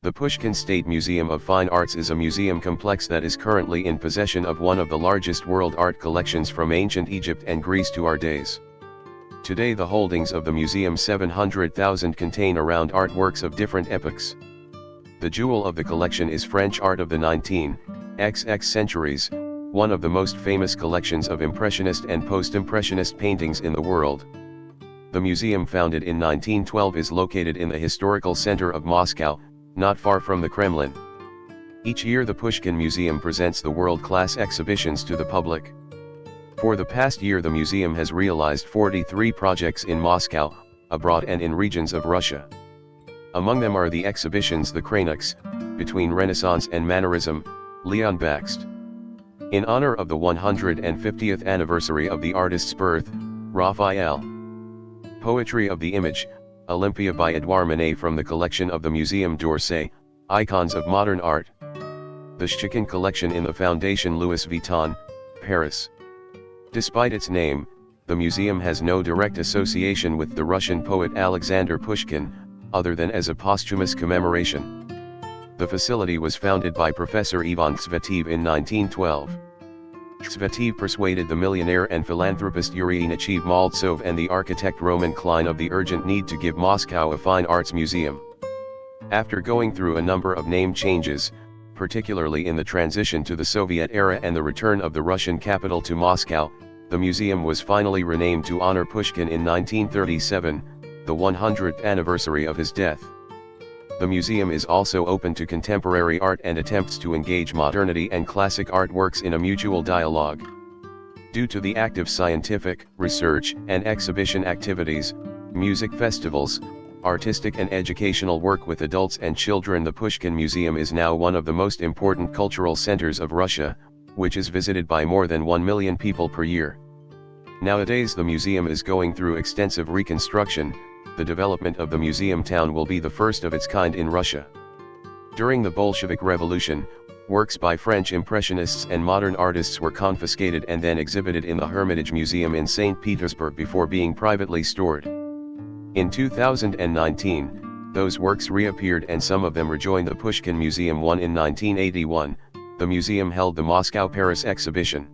The Pushkin State Museum of Fine Arts is a museum complex that is currently in possession of one of the largest world art collections from ancient Egypt and Greece to our days. Today the holdings of the museum 700,000 contain around artworks of different epochs. The jewel of the collection is French art of the 19th centuries, one of the most famous collections of Impressionist and Post-Impressionist paintings in the world. The museum, founded in 1912, is located in the historical center of Moscow, not far from the Kremlin. Each year the Pushkin Museum presents the world-class exhibitions to the public. For the past year the museum has realized 43 projects in Moscow, abroad and in regions of Russia. Among them are the exhibitions The Cranics, Between Renaissance and Mannerism, Leon Bakst. In honor of the 150th anniversary of the artist's birth, Raphael. Poetry of the Image, Olympia by Edouard Manet from the collection of the Muséum d'Orsay, Icons of Modern Art. The Pushkin collection in the Fondation Louis Vuitton, Paris. Despite its name, the museum has no direct association with the Russian poet Alexander Pushkin, other than as a posthumous commemoration. The facility was founded by Professor Ivan Tsvetev in 1912. Tsvetev persuaded the millionaire and philanthropist Yuri Ignatiev Maltsov and the architect Roman Klein of the urgent need to give Moscow a fine arts museum. After going through a number of name changes, particularly in the transition to the Soviet era and the return of the Russian capital to Moscow, the museum was finally renamed to honor Pushkin in 1937, the 100th anniversary of his death. The museum is also open to contemporary art and attempts to engage modernity and classic artworks in a mutual dialogue. Due to the active scientific, research, and exhibition activities, music festivals, artistic and educational work with adults and children, the Pushkin Museum is now one of the most important cultural centers of Russia, which is visited by more than 1 million people per year. Nowadays the museum is going through extensive reconstruction. The development of the museum town will be the first of its kind in Russia. During the Bolshevik Revolution, works by French Impressionists and modern artists were confiscated and then exhibited in the Hermitage Museum in St. Petersburg before being privately stored. In 2019, those works reappeared and some of them rejoined the Pushkin Museum. In 1981, the museum held the Moscow-Paris exhibition.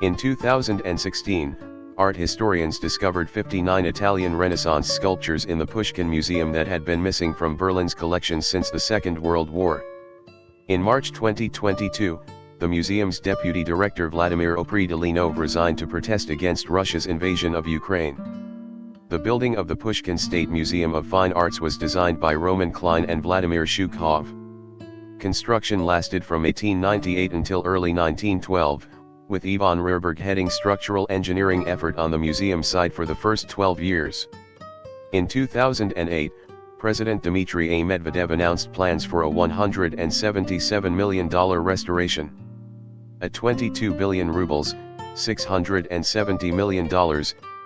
In 2016, art historians discovered 59 Italian Renaissance sculptures in the Pushkin Museum that had been missing from Berlin's collection since the Second World War. In March 2022, the museum's deputy director Vladimir Oprydelinov resigned to protest against Russia's invasion of Ukraine. The building of the Pushkin State Museum of Fine Arts was designed by Roman Klein and Vladimir Shukhov. Construction lasted from 1898 until early 1912. With Ivan Rerberg heading structural engineering effort on the museum site for the first 12 years. In 2008, President Dmitry A. Medvedev announced plans for a $177 million restoration. A 22 billion rubles, $670 million,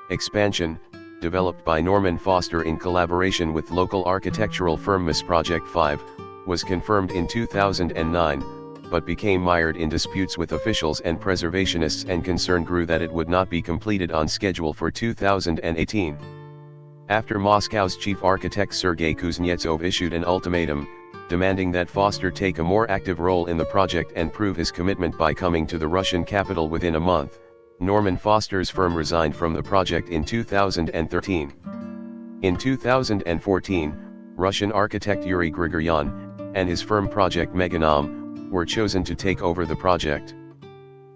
expansion, developed by Norman Foster in collaboration with local architectural firm MIS Project 5, was confirmed in 2009. But became mired in disputes with officials and preservationists, and concern grew that it would not be completed on schedule for 2018. After Moscow's chief architect Sergei Kuznetsov issued an ultimatum, demanding that Foster take a more active role in the project and prove his commitment by coming to the Russian capital within a month, Norman Foster's firm resigned from the project in 2013. In 2014, Russian architect Yuri Grigoryan, and his firm Project Meganom, were chosen to take over the project.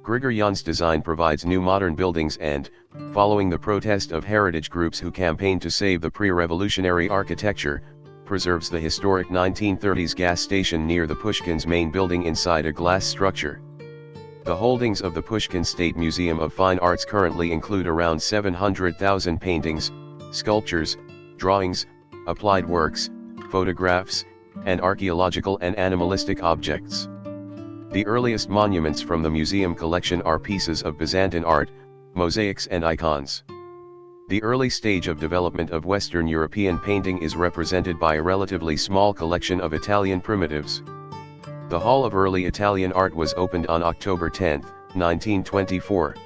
Grigoryan's design provides new modern buildings and, following the protest of heritage groups who campaigned to save the pre-revolutionary architecture, preserves the historic 1930s gas station near the Pushkin's main building inside a glass structure. The holdings of the Pushkin State Museum of Fine Arts currently include around 700,000 paintings, sculptures, drawings, applied works, photographs, and archaeological and animalistic objects. The earliest monuments from the museum collection are pieces of Byzantine art, mosaics and icons. The early stage of development of Western European painting is represented by a relatively small collection of Italian primitives. The Hall of Early Italian Art was opened on October 10, 1924.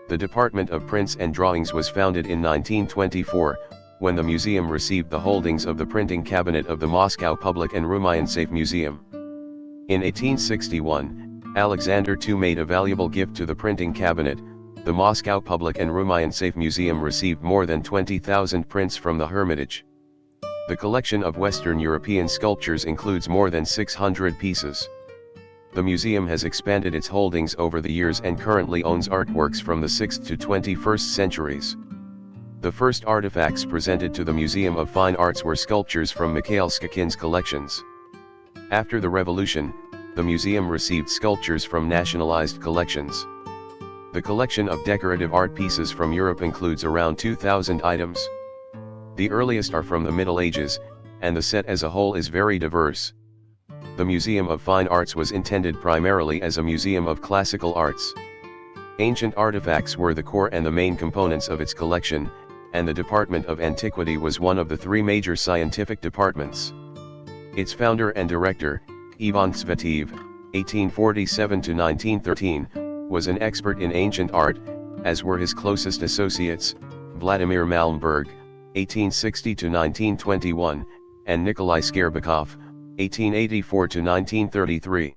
The Department of Prints and Drawings was founded in 1924, when the museum received the holdings of the printing cabinet of the Moscow Public and Rumyantsef Museum. In 1861, Alexander II made a valuable gift to the printing cabinet. The Moscow Public and Rumyantsef Museum received more than 20,000 prints from the Hermitage. The collection of Western European sculptures includes more than 600 pieces. The museum has expanded its holdings over the years and currently owns artworks from the 6th to 21st centuries. The first artifacts presented to the Museum of Fine Arts were sculptures from Mikhail Skakin's collections. After the revolution, the museum received sculptures from nationalized collections. The collection of decorative art pieces from Europe includes around 2,000 items. The earliest are from the Middle Ages, and the set as a whole is very diverse. The Museum of Fine Arts was intended primarily as a museum of classical arts. Ancient artifacts were the core and the main components of its collection, and the Department of Antiquity was one of the three major scientific departments. Its founder and director, Ivan Tsvetev, 1847–1913, was an expert in ancient art, as were his closest associates, Vladimir Malmberg, 1860–1921, and Nikolai Skerbakov, 1884–1933.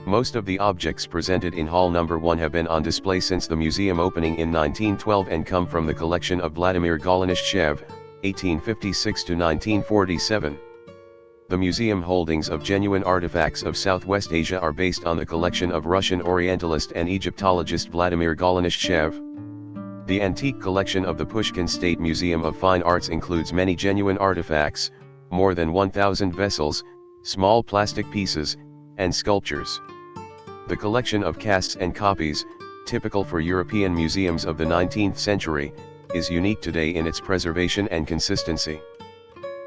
Most of the objects presented in Hall No. 1 have been on display since the museum opening in 1912 and come from the collection of Vladimir Golenishev, 1856–1947. The museum holdings of genuine artifacts of Southwest Asia are based on the collection of Russian Orientalist and Egyptologist Vladimir Golenishev. The antique collection of the Pushkin State Museum of Fine Arts includes many genuine artifacts, more than 1,000 vessels, small plastic pieces, and sculptures. The collection of casts and copies, typical for European museums of the 19th century, is unique today in its preservation and consistency.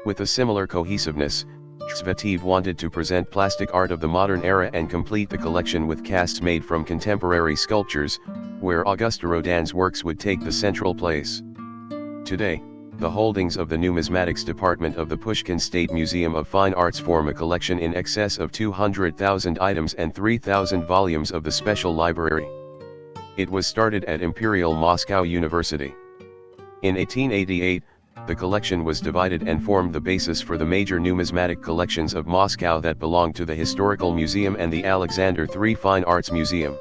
With a similar cohesiveness, Tsvetev wanted to present plastic art of the modern era and complete the collection with casts made from contemporary sculptures, where Auguste Rodin's works would take the central place. Today, the holdings of the numismatics department of the Pushkin State Museum of Fine Arts form a collection in excess of 200,000 items and 3,000 volumes of the special library. It was started at Imperial Moscow University. In 1888, the collection was divided and formed the basis for the major numismatic collections of Moscow that belonged to the Historical Museum and the Alexander III Fine Arts Museum.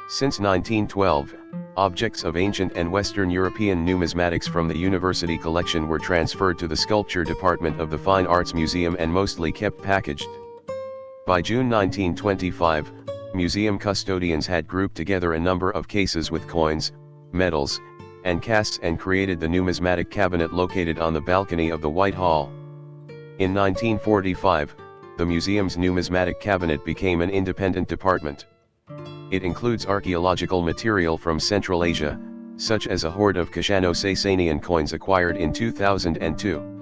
Since 1912, objects of ancient and Western European numismatics from the university collection were transferred to the sculpture department of the Fine Arts Museum and mostly kept packaged. By June 1925, museum custodians had grouped together a number of cases with coins, medals, and casts and created the numismatic cabinet located on the balcony of the White Hall. In 1945, the museum's numismatic cabinet became an independent department. It includes archaeological material from Central Asia, such as a hoard of Kashano-Sasanian coins acquired in 2002.